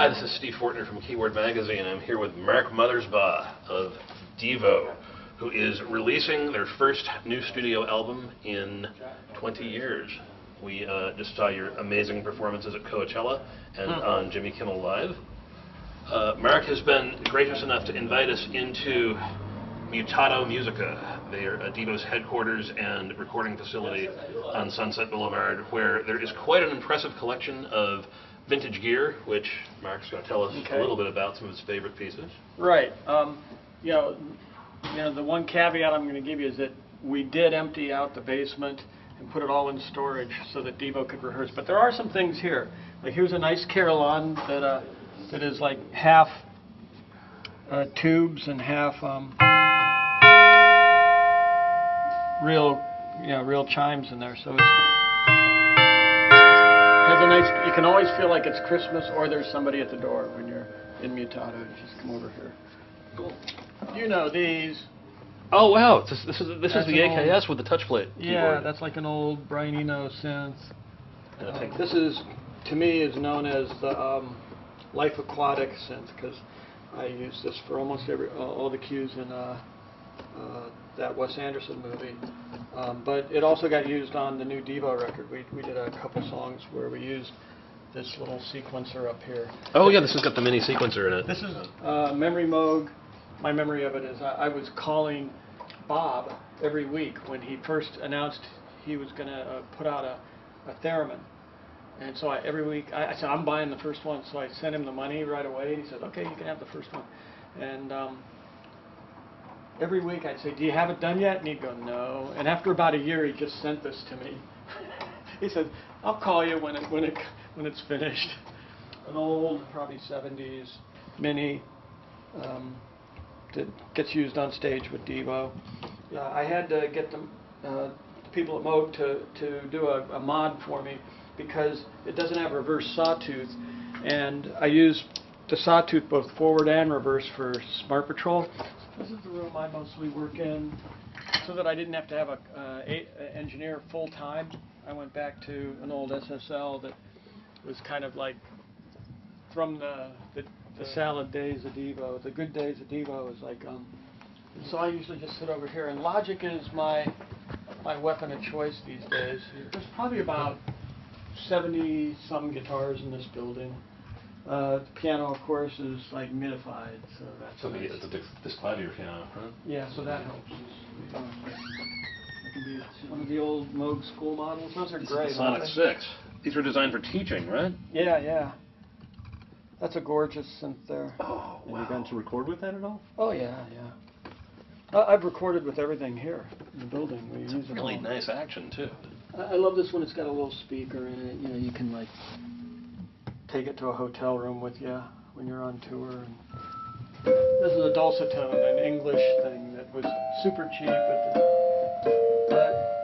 this is Steve Fortner from Keyboard Magazine. I'm here with Mark Mothersbaugh of Devo, who is releasing their first new studio album in 20 years. We just saw your amazing performances at Coachella and on Jimmy Kimmel Live. Mark has been gracious enough to invite us into Mutato Musica. They are Devo's headquarters and recording facility on Sunset Boulevard, where there is quite an impressive collection of vintage gear, which Mark's going to tell us a little bit about some of his favorite pieces. Right. You know, the one caveat I'm going to give you is that we did empty out the basement and put it all in storage so that Devo could rehearse. But there are some things here. Like here's a nice carillon that is like half tubes and half real chimes in there. So it's has a nice. You can always feel like it's Christmas or there's somebody at the door when you're in Mutato. You just come over here. Cool. You know these. Oh wow! This is the AKS with the touch plate. Yeah, keyboard. that's like an old Brian Eno synth. And I think This is, to me, is known as the Life Aquatic synth because I use this for almost all the cues in that Wes Anderson movie. But it also got used on the new Devo record. We did a couple songs where we used this little sequencer up here. Oh yeah, this has got the mini sequencer in it. This is Memory Moog. My memory of it is I was calling Bob every week when he first announced he was going to put out a theremin. And so every week I said, I'm buying the first one. So I sent him the money right away. And he said, okay, you can have the first one. And every week I'd say, do you have it done yet? And he'd go, no. And after about a year, he just sent this to me. He said, I'll call you when it's finished. An old, probably 70s mini. That gets used on stage with Devo. I had to get the people at Moog to do a mod for me because it doesn't have reverse sawtooth, and I use the sawtooth both forward and reverse for Smart Patrol. This is the room I mostly work in, so that I didn't have to have an engineer full time. I went back to an old SSL that was kind of like from the salad days of Devo, the good days of Devo is like, so I usually just sit over here, and Logic is my weapon of choice these days. There's probably about 70-some guitars in this building. The piano, of course, is like minified, so that's nice. It's this clavier piano, huh? Yeah, so that helps. It can be one of the old Moog school models. Those are great. Sonic 6. These were designed for teaching, right? Yeah, yeah. That's a gorgeous synth there. Oh, wow. Have you gotten to record with that at all? Oh, yeah, yeah. I've recorded with everything here in the building. We use Really nice action, too. I love this one. It's got a little speaker in it. You know, you can, like, take it to a hotel room with you when you're on tour. And this is a dulcitone, an English thing that was super cheap.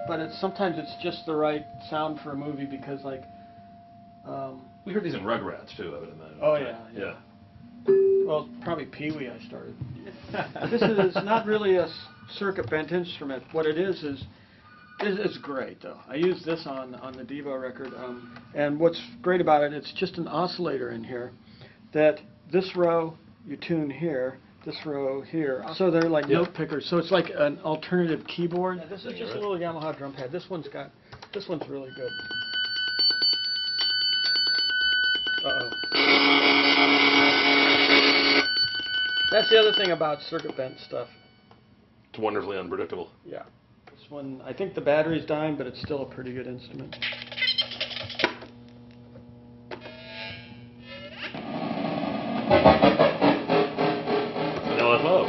But sometimes it's just the right sound for a movie because, like, we heard these in Rugrats, too, I would imagine. Oh, yeah. Yeah. Well, probably Pee-wee I started. This is not really a circuit bent instrument. What it is it's great, though. I use this on the Devo record. And what's great about it, it's just an oscillator in here that this row you tune here, this row here. So they're like note pickers. So it's like an alternative keyboard. Yeah, this is just a little Yamaha drum pad. This one's really good. Uh-oh. That's the other thing about circuit bent stuff. It's wonderfully unpredictable. Yeah. This one, I think the battery's dying, but it's still a pretty good instrument. LFO.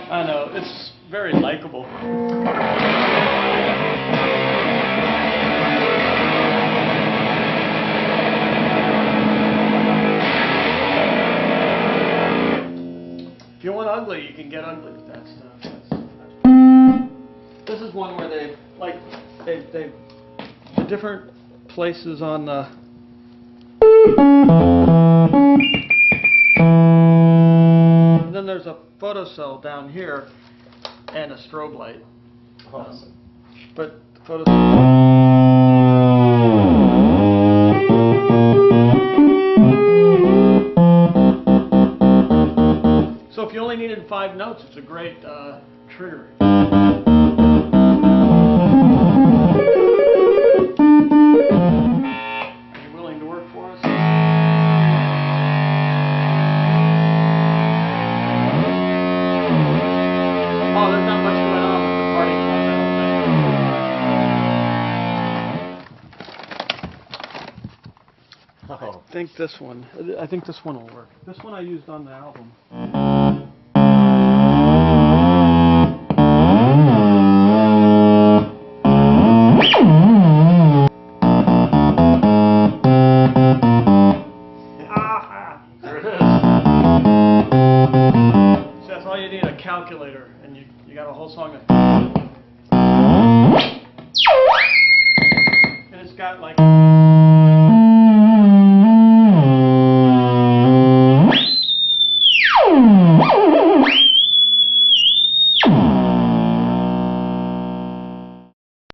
I know, it's very likable. If you want ugly, you can get ugly with that stuff. This is one where they the different places on the and then there's a photocell down here and a strobe light. Awesome. But the Throw this. So if you only needed 5 notes, it's a great trigger. Are you willing to work for us? Oh, there's not much going on with the party club, I don't think. Oh. I think this one will work. This one I used on the album. There it is. So that's all you need, a calculator, and you got a whole song of. And it's got like.